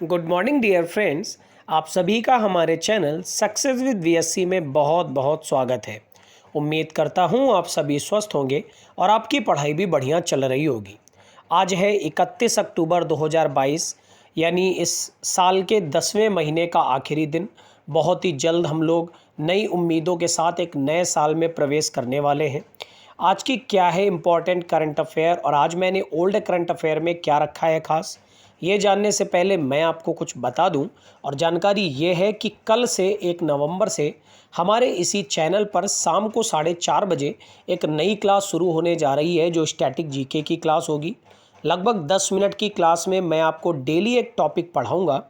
Good morning dear friends. आप सभी का हमारे चैनल सक्सेस विद वीएससी में बहुत बहुत स्वागत है। उम्मीद करता हूँ आप सभी स्वस्थ होंगे और आपकी पढ़ाई भी बढ़िया चल रही होगी। आज है 31 अक्टूबर 2022, यानी इस साल के 10वें महीने का आखिरी दिन। बहुत ही जल्द हम लोग नई उम्मीदों के साथ एक नए साल में प्रवेश करने वाले हैं। आज की क्या है इम्पॉर्टेंट करंट अफेयर और आज मैंने ओल्ड करंट अफेयर में क्या रखा है खास, ये जानने से पहले मैं आपको कुछ बता दूं। और जानकारी ये है कि कल से 1 नवंबर से हमारे इसी चैनल पर शाम को 4:30 बजे एक नई क्लास शुरू होने जा रही है जो स्टैटिक जीके की क्लास होगी। लगभग 10 मिनट की क्लास में मैं आपको डेली एक टॉपिक पढ़ाऊंगा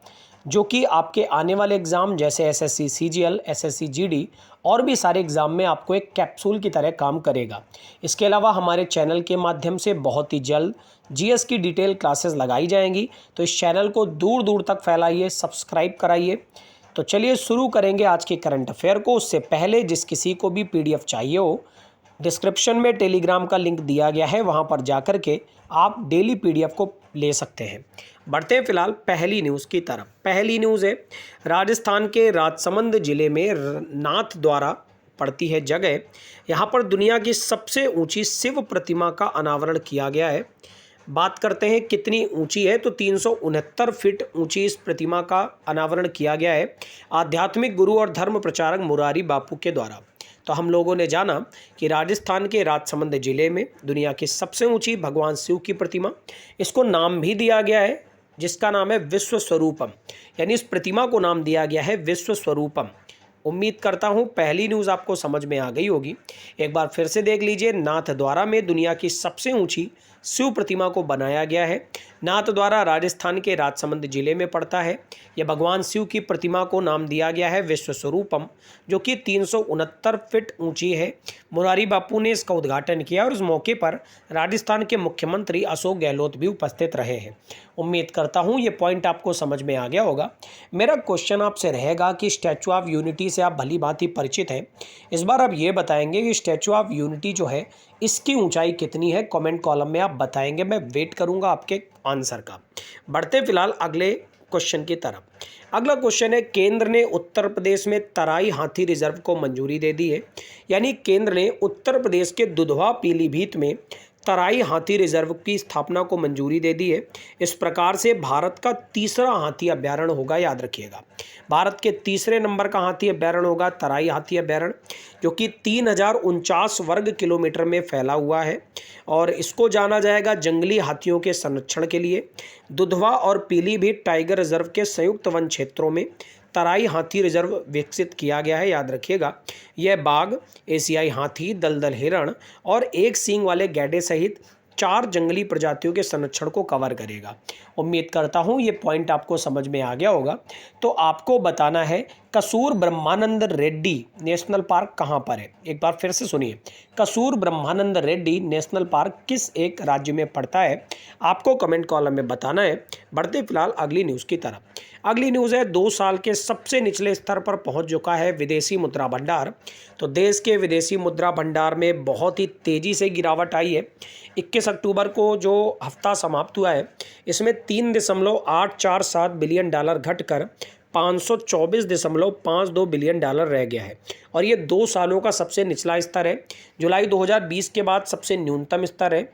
जो कि आपके आने वाले एग्ज़ाम जैसे एसएससी सीजीएल, एसएससी जीडी और भी सारे एग्ज़ाम में आपको एक कैप्सूल की तरह काम करेगा। इसके अलावा हमारे चैनल के माध्यम से बहुत ही जल्द जीएस की डिटेल क्लासेस लगाई जाएंगी, तो इस चैनल को दूर दूर तक फैलाइए, सब्सक्राइब कराइए। तो चलिए शुरू करेंगे आज के करंट अफेयर को। उससे पहले जिस किसी को भी पीडीएफ चाहिए हो, डिस्क्रिप्शन में टेलीग्राम का लिंक दिया गया है, वहां पर जाकर के आप डेली पीडीएफ को ले सकते हैं। बढ़ते हैं फिलहाल पहली न्यूज़ की तरफ। पहली न्यूज़ है राजस्थान के राजसमंद जिले में नाथ द्वारा पड़ती है जगह, यहाँ पर दुनिया की सबसे ऊंची शिव प्रतिमा का अनावरण किया गया है। बात करते हैं कितनी ऊंची है, तो 369 फीट ऊंची इस प्रतिमा का अनावरण किया गया है आध्यात्मिक गुरु और धर्म प्रचारक मुरारी बापू के द्वारा। तो हम लोगों ने जाना कि राजस्थान के राजसमंद जिले में दुनिया की सबसे ऊंची भगवान शिव की प्रतिमा, इसको नाम भी दिया गया है जिसका नाम है विश्व स्वरूपम, यानी इस प्रतिमा को नाम दिया गया है विश्व स्वरूपम। उम्मीद करता हूं पहली न्यूज़ आपको समझ में आ गई होगी। एक बार फिर से देख लीजिए, नाथद्वारा में दुनिया की सबसे ऊंची शिव प्रतिमा को बनाया गया है। नाथद्वारा राजस्थान के राजसमंद जिले में पड़ता है। यह भगवान शिव की प्रतिमा को नाम दिया गया है विश्व स्वरूपम, जो कि 369 फीट ऊंची है। मुरारी बापू ने इसका उद्घाटन किया और इस मौके पर राजस्थान के मुख्यमंत्री अशोक गहलोत भी उपस्थित रहे हैं। उम्मीद करता हूं ये पॉइंट आपको समझ में आ गया होगा। मेरा क्वेश्चन आपसे रहेगा कि स्टैचू ऑफ यूनिटी से आप भली भांति परिचित हैं। इस बार आप ये बताएंगे कि स्टैचू ऑफ यूनिटी जो है इसकी ऊंचाई कितनी है। कमेंट कॉलम में आप बताएंगे, मैं वेट करूंगा आपके आंसर का। बढ़ते फिलहाल अगले क्वेश्चन की तरफ। अगला क्वेश्चन है, केंद्र ने उत्तर प्रदेश में तराई हाथी रिजर्व को मंजूरी दे दी है। यानी केंद्र ने उत्तर प्रदेश के दुधवा पीलीभीत में तराई हाथी रिजर्व की स्थापना को मंजूरी दे दी है। इस प्रकार से भारत का तीसरा हाथी अभ्यारण्य होगा, याद रखिएगा। भारत के तीसरे नंबर का हाथी अभ्यारण्य होगा तराई हाथी अभ्यारण्य, जो कि 3049 वर्ग किलोमीटर में फैला हुआ है और इसको जाना जाएगा जंगली हाथियों के संरक्षण के लिए। दुधवा और पीलीभीत टाइगर रिजर्व के संयुक्त वन क्षेत्रों में तराई हाथी रिजर्व विकसित किया गया है, याद रखिएगा। यह बाघ, एशियाई हाथी, दलदल हिरण और एक सींग वाले गैंडे सहित 4 जंगली प्रजातियों के संरक्षण को कवर करेगा। उम्मीद करता हूँ ये पॉइंट आपको समझ में आ गया होगा। तो आपको बताना है कसूर ब्रह्मानंद रेड्डी नेशनल पार्क कहाँ पर है। एक बार फिर से सुनिए, कसूर ब्रह्मानंद रेड्डी नेशनल पार्क किस एक राज्य में पड़ता है, आपको कमेंट कॉलम में बताना है। बढ़ते फिलहाल अगली न्यूज़ की तरफ। अगली न्यूज़ है, 2 साल के सबसे निचले स्तर पर पहुंच चुका है विदेशी मुद्रा भंडार। तो देश के विदेशी मुद्रा भंडार में बहुत ही तेज़ी से गिरावट आई है। 21 अक्टूबर को जो हफ्ता समाप्त हुआ है इसमें $3.847 बिलियन घटकर $524.52 बिलियन रह गया है और ये 2 सालों का सबसे निचला स्तर है। जुलाई 2020 के बाद सबसे न्यूनतम स्तर है।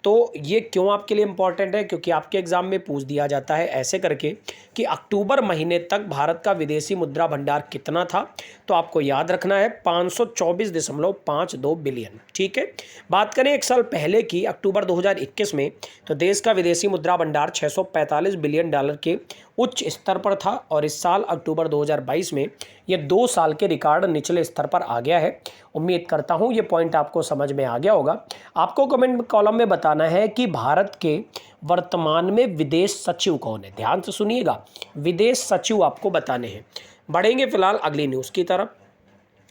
तो ये क्यों आपके लिए इम्पॉर्टेंट है, क्योंकि आपके एग्जाम में पूछ दिया जाता है ऐसे करके कि अक्टूबर महीने तक भारत का विदेशी मुद्रा भंडार कितना था। तो आपको याद रखना है 524.52 बिलियन। ठीक है, बात करें एक साल पहले की, अक्टूबर 2021 में, तो देश का विदेशी मुद्रा भंडार $645 बिलियन के उच्च स्तर पर था और इस साल अक्टूबर 2022 में ये 2 साल के रिकॉर्ड निचले स्तर पर आ गया है। उम्मीद करता हूँ ये पॉइंट आपको समझ में आ गया होगा। आपको कमेंट कॉलम में बताना है कि भारत के वर्तमान में विदेश सचिव कौन है। ध्यान से सुनिएगा, विदेश सचिव आपको बताने हैं। बढ़ेंगे फिलहाल अगली न्यूज़ की तरफ।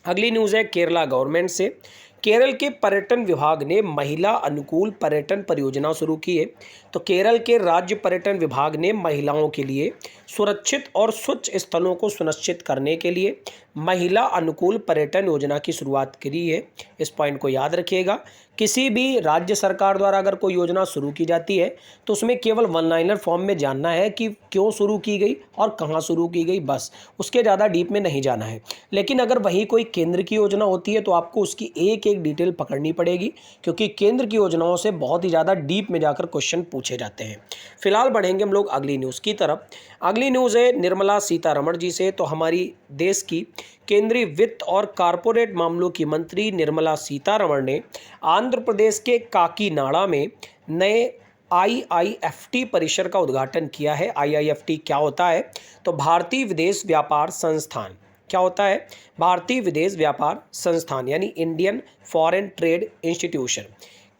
अगली न्यूज़ है केरला गवर्नमेंट से। केरल के पर्यटन विभाग ने महिला अनुकूल पर्यटन परियोजना शुरू की है। तो केरल के राज्य पर्यटन विभाग ने महिलाओं के लिए सुरक्षित और स्वच्छ स्थलों को सुनिश्चित करने के लिए महिला अनुकूल पर्यटन योजना की शुरुआत करी है। इस पॉइंट को याद रखिएगा। किसी भी राज्य सरकार द्वारा अगर कोई योजना शुरू की जाती है तो उसमें केवल वन लाइनर फॉर्म में जानना है कि क्यों शुरू की गई और कहाँ शुरू की गई, बस उसके ज़्यादा डीप में नहीं जाना है। लेकिन अगर वही कोई केंद्र की योजना होती है तो आपको उसकी एक एक डिटेल पकड़नी पड़ेगी, क्योंकि केंद्र की योजनाओं से बहुत ही ज़्यादा डीप में जाकर क्वेश्चन पूछे जाते हैं। फिलहाल बढ़ेंगे हम लोग अगली न्यूज़ की तरफ। अगली न्यूज़ है निर्मला सीतारमण जी से। तो हमारी देश की केंद्रीय वित्त और कारपोरेट मामलों की मंत्री निर्मला सीतारमण ने आंध्र प्रदेश के काकीनाडा में नए आईआईएफटी परिसर का उद्घाटन किया है। आईआईएफटी क्या होता है? तो भारतीय विदेश व्यापार संस्थान। क्या होता है? भारतीय विदेश व्यापार संस्थान यानी इंडियन फॉरेन ट्रेड इंस्टीट्यूशन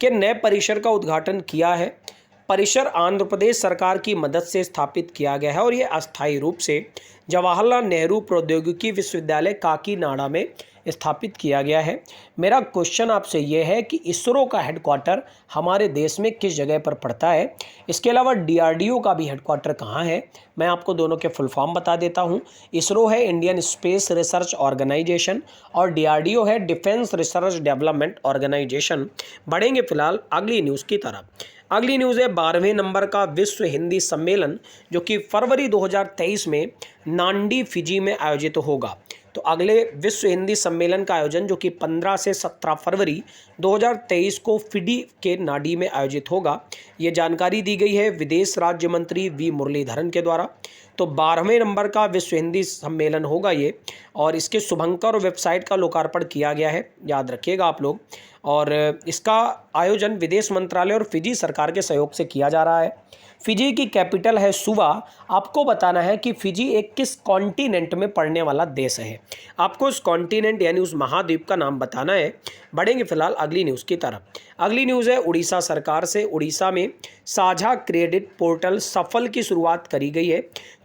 के नए परिसर का उद्घाटन किया है। परिसर आंध्र प्रदेश सरकार की मदद से स्थापित किया गया है और ये अस्थायी रूप से जवाहरलाल नेहरू प्रौद्योगिकी विश्वविद्यालय काकीनाडा में स्थापित किया गया है। मेरा क्वेश्चन आपसे ये है कि इसरो का हेडक्वार्टर हमारे देश में किस जगह पर पड़ता है? इसके अलावा डीआरडीओ का भी हेडक्वार्टर कहाँ है? मैं आपको दोनों के फुल फॉर्म बता देता हूँ। इसरो है इंडियन स्पेस रिसर्च ऑर्गेनाइजेशन और डीआरडीओ है डिफेंस रिसर्च डेवलपमेंट ऑर्गेनाइजेशन। बढ़ेंगे फिलहाल अगली न्यूज़ की तरफ। अगली न्यूज़ है 12वें नंबर का विश्व हिंदी सम्मेलन, जो कि फरवरी 2023 में नांडी फिजी में आयोजित होगा। तो अगले विश्व हिंदी सम्मेलन का आयोजन जो कि 15 से 17 फरवरी 2023 को फिजी के नांडी में आयोजित होगा, ये जानकारी दी गई है विदेश राज्य मंत्री वी मुरलीधरन के द्वारा। तो 12वें नंबर का विश्व हिंदी सम्मेलन होगा ये, और इसके शुभंकर वेबसाइट का लोकार्पण किया गया है, याद रखिएगा आप लोग। और इसका आयोजन विदेश मंत्रालय और फिजी सरकार के सहयोग से किया जा रहा है। फिजी की कैपिटल है सुवा। आपको बताना है कि फिजी एक किस कॉन्टिनेंट में पड़ने वाला देश है। आपको उस कॉन्टिनेंट यानी उस महाद्वीप का नाम बताना है। बढ़ेंगे फिलहाल अगली न्यूज़ की तरफ। अगली न्यूज़ है उड़ीसा सरकार से। उड़ीसा में साझा क्रेडिट पोर्टल सफल की शुरुआत करी गई है।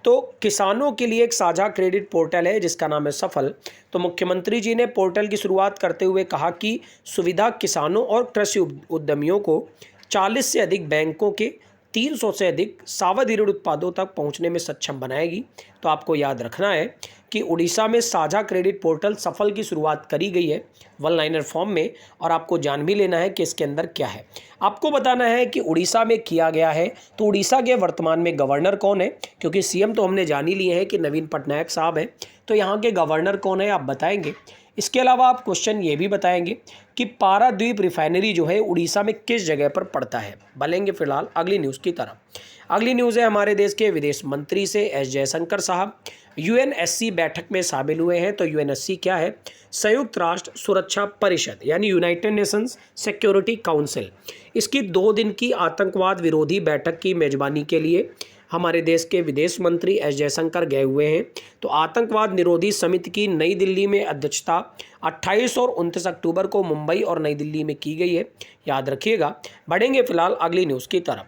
तो किसानों के लिए एक साझा क्रेडिट पोर्टल है जिसका नाम है सफल। तो मुख्यमंत्री जी ने पोर्टल की शुरुआत करते हुए कहा कि सुविधा किसानों और कृषि उद्यमियों को 40 से अधिक बैंकों के 300 से अधिक सावधि ऋण उत्पादों तक पहुंचने में सक्षम बनाएगी। तो आपको याद रखना है कि उड़ीसा में साझा क्रेडिट पोर्टल सफल की शुरुआत करी गई है वन लाइनर फॉर्म में, और आपको जान भी लेना है कि इसके अंदर क्या है। आपको बताना है कि उड़ीसा में किया गया है। तो उड़ीसा के वर्तमान में गवर्नर कौन है? क्योंकि सीएम तो हमने जान ही लिए हैं कि नवीन पटनायक साहब हैं, तो यहाँ के गवर्नर कौन है आप बताएंगे। इसके अलावा आप क्वेश्चन ये भी बताएंगे कि पारादीप रिफाइनरी जो है उड़ीसा में किस जगह पर पड़ता है। बढ़ेंगे फिलहाल अगली न्यूज़ की तरफ। अगली न्यूज़ है हमारे देश के विदेश मंत्री से। एस जयशंकर साहब यूएनएससी बैठक में शामिल हुए हैं। तो यूएनएससी क्या है? संयुक्त राष्ट्र सुरक्षा परिषद यानी यूनाइटेड नेशंस सिक्योरिटी काउंसिल। इसकी 2 दिन की आतंकवाद विरोधी बैठक की मेजबानी के लिए हमारे देश के विदेश मंत्री एस जयशंकर गए हुए हैं। तो आतंकवाद निरोधी समिति की नई दिल्ली में अध्यक्षता 28 और 29 अक्टूबर को मुंबई और नई दिल्ली में की गई है, याद रखिएगा। बढ़ेंगे फिलहाल अगली न्यूज़ की तरफ।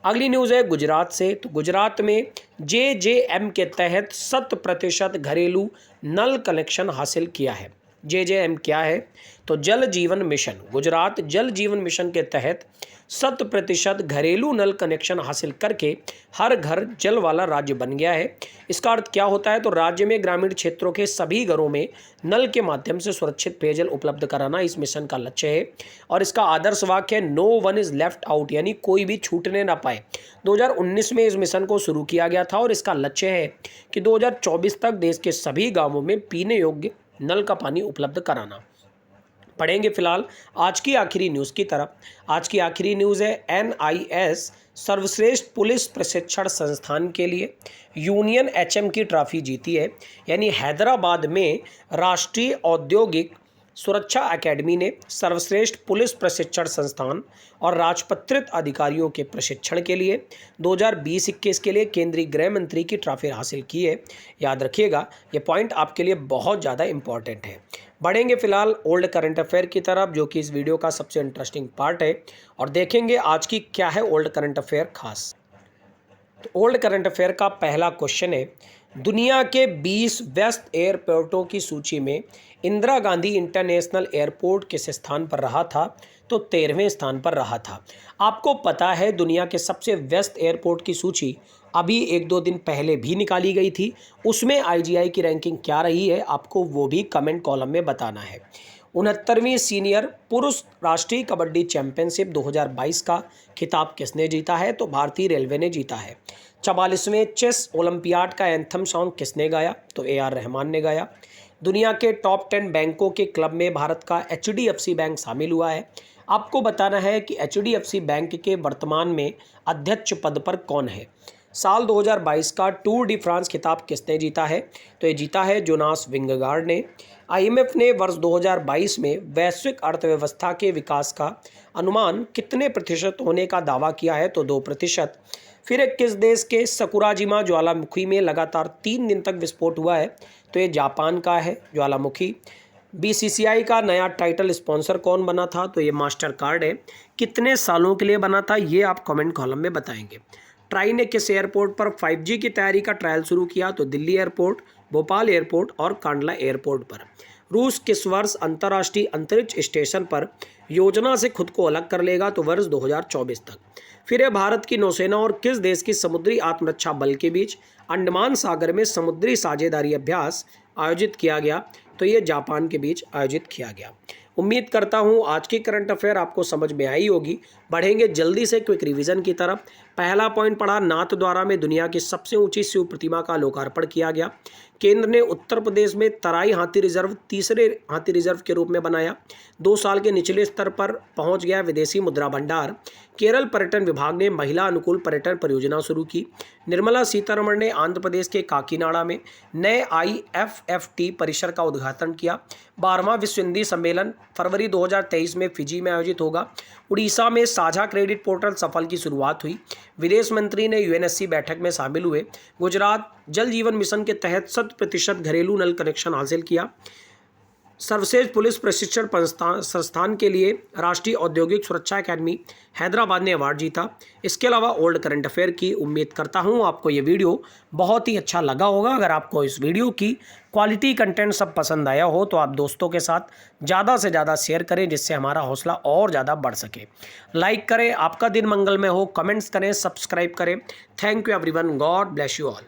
अगली न्यूज़ है गुजरात से। तो गुजरात में जेजेएम के तहत 100% घरेलू नल कनेक्शन हासिल किया है। जेजेएम क्या है? तो जल जीवन मिशन। गुजरात जल जीवन मिशन के तहत 100% घरेलू नल कनेक्शन हासिल करके हर घर जल वाला राज्य बन गया है। इसका अर्थ क्या होता है? तो राज्य में ग्रामीण क्षेत्रों के सभी घरों में नल के माध्यम से सुरक्षित पेयजल उपलब्ध कराना इस मिशन का लक्ष्य है। और इसका आदर्श वाक्य है no one is left out, यानी कोई भी छूटने ना पाए। 2019 में इस मिशन को शुरू किया गया था और इसका लक्ष्य है कि 2024 तक देश के सभी गाँवों में पीने योग्य नल का पानी उपलब्ध कराना। पढ़ेंगे फिलहाल आज की आखिरी न्यूज़ की तरफ। आज की आखिरी न्यूज़ है एनआईएस सर्वश्रेष्ठ पुलिस प्रशिक्षण संस्थान के लिए यूनियन एचएम की ट्रॉफी जीती है। यानी हैदराबाद में राष्ट्रीय औद्योगिक सुरक्षा एकेडमी ने सर्वश्रेष्ठ पुलिस प्रशिक्षण संस्थान और राजपत्रित अधिकारियों के प्रशिक्षण के लिए 2020-21 के लिए केंद्रीय गृह मंत्री की ट्रॉफी हासिल की है। याद रखिएगा, ये पॉइंट आपके लिए बहुत ज़्यादा इंपॉर्टेंट है। बढ़ेंगे फिलहाल ओल्ड करंट अफेयर की तरफ, जो कि इस वीडियो का सबसे इंटरेस्टिंग पार्ट है, और देखेंगे आज की क्या है ओल्ड करंट अफेयर खास। तो ओल्ड करंट अफेयर का पहला क्वेश्चन है, दुनिया के 20 व्यस्त एयरपोर्टों की सूची में इंदिरा गांधी इंटरनेशनल एयरपोर्ट किस स्थान पर रहा था? तो 13वें स्थान पर रहा था। आपको पता है दुनिया के सबसे व्यस्त एयरपोर्ट की सूची अभी 1-2 दिन पहले भी निकाली गई थी। उसमें आईजीआई की रैंकिंग क्या रही है आपको वो भी कमेंट कॉलम में बताना है। 69वीं सीनियर पुरुष राष्ट्रीय कबड्डी चैंपियनशिप 2022 का खिताब किसने जीता है? तो भारतीय रेलवे ने जीता है। 44वें चेस ओलंपियाड का एंथम सॉन्ग किसने गाया? तो AR रहमान ने गाया। दुनिया के टॉप 10 बैंकों के क्लब में भारत का HDFC बैंक शामिल हुआ है। आपको बताना है कि HDFC बैंक के वर्तमान में अध्यक्ष पद पर कौन है। साल 2022 का टूर डी फ्रांस खिताब किसने जीता है? तो ये जीता है जोनास विंगगार्ड ने। IMF ने वर्ष 2022 में वैश्विक अर्थव्यवस्था के विकास का अनुमान कितने प्रतिशत होने का दावा किया है? तो 2%। फिर किस देश के सकुराजिमा ज्वालामुखी में लगातार 3 दिन तक विस्फोट हुआ है? तो ये जापान का है ज्वालामुखी। BCCI का नया टाइटल स्पॉन्सर कौन बना था? तो ये मास्टर कार्ड है। कितने सालों के लिए बना था, ये आप कमेंट कॉलम में बताएंगे। ट्राई ने किस एयरपोर्ट पर 5G की तैयारी का ट्रायल शुरू किया? तो दिल्ली एयरपोर्ट, भोपाल एयरपोर्ट और कांडला एयरपोर्ट पर। रूस किस वर्ष अंतर्राष्ट्रीय अंतरिक्ष स्टेशन पर योजना से खुद को अलग कर लेगा? तो वर्ष 2024 तक। फिर है भारत की नौसेना और किस देश की समुद्री आत्मरक्षा बल के बीच अंडमान सागर में समुद्री साझेदारी अभ्यास आयोजित किया गया? तो ये जापान के बीच आयोजित किया गया। उम्मीद करता हूँ आज की करंट अफेयर आपको समझ में आई होगी। बढ़ेंगे जल्दी से क्विक रिवीजन की तरफ। पहला पॉइंट पढ़ा, नाथद्वारा में दुनिया की सबसे ऊंची शिव प्रतिमा का लोकार्पण किया गया। केंद्र ने उत्तर प्रदेश में तराई हाथी रिजर्व तीसरे हाथी रिजर्व के रूप में बनाया। 2 साल के निचले स्तर पर पहुंच गया विदेशी मुद्रा भंडार। केरल पर्यटन विभाग ने महिला अनुकूल पर्यटन परियोजना शुरू की। निर्मला सीतारमण ने आंध्र प्रदेश के काकीनाडा में नए IFFT परिसर का उद्घाटन किया। 12वां विश्व हिंदी सम्मेलन फरवरी 2023 में फिजी में आयोजित होगा। उड़ीसा में साझा क्रेडिट पोर्टल सफल की शुरुआत हुई। विदेश मंत्री ने UNSC बैठक में शामिल हुए। गुजरात जल जीवन मिशन के तहत 100% घरेलू नल कनेक्शन हासिल किया। सर्वश्रेष्ठ पुलिस प्रशिक्षण संस्थान के लिए राष्ट्रीय औद्योगिक सुरक्षा अकादमी हैदराबाद ने अवार्ड जीता। इसके अलावा ओल्ड करंट अफेयर की उम्मीद करता हूं आपको ये वीडियो बहुत ही अच्छा लगा होगा। अगर आपको इस वीडियो की क्वालिटी कंटेंट सब पसंद आया हो तो आप दोस्तों के साथ ज़्यादा से ज़्यादा शेयर करें, जिससे हमारा हौसला और ज़्यादा बढ़ सके। लाइक करें। आपका दिन मंगलमय हो। कमेंट्स करें, सब्सक्राइब करें। Thank you everyone. God bless you all.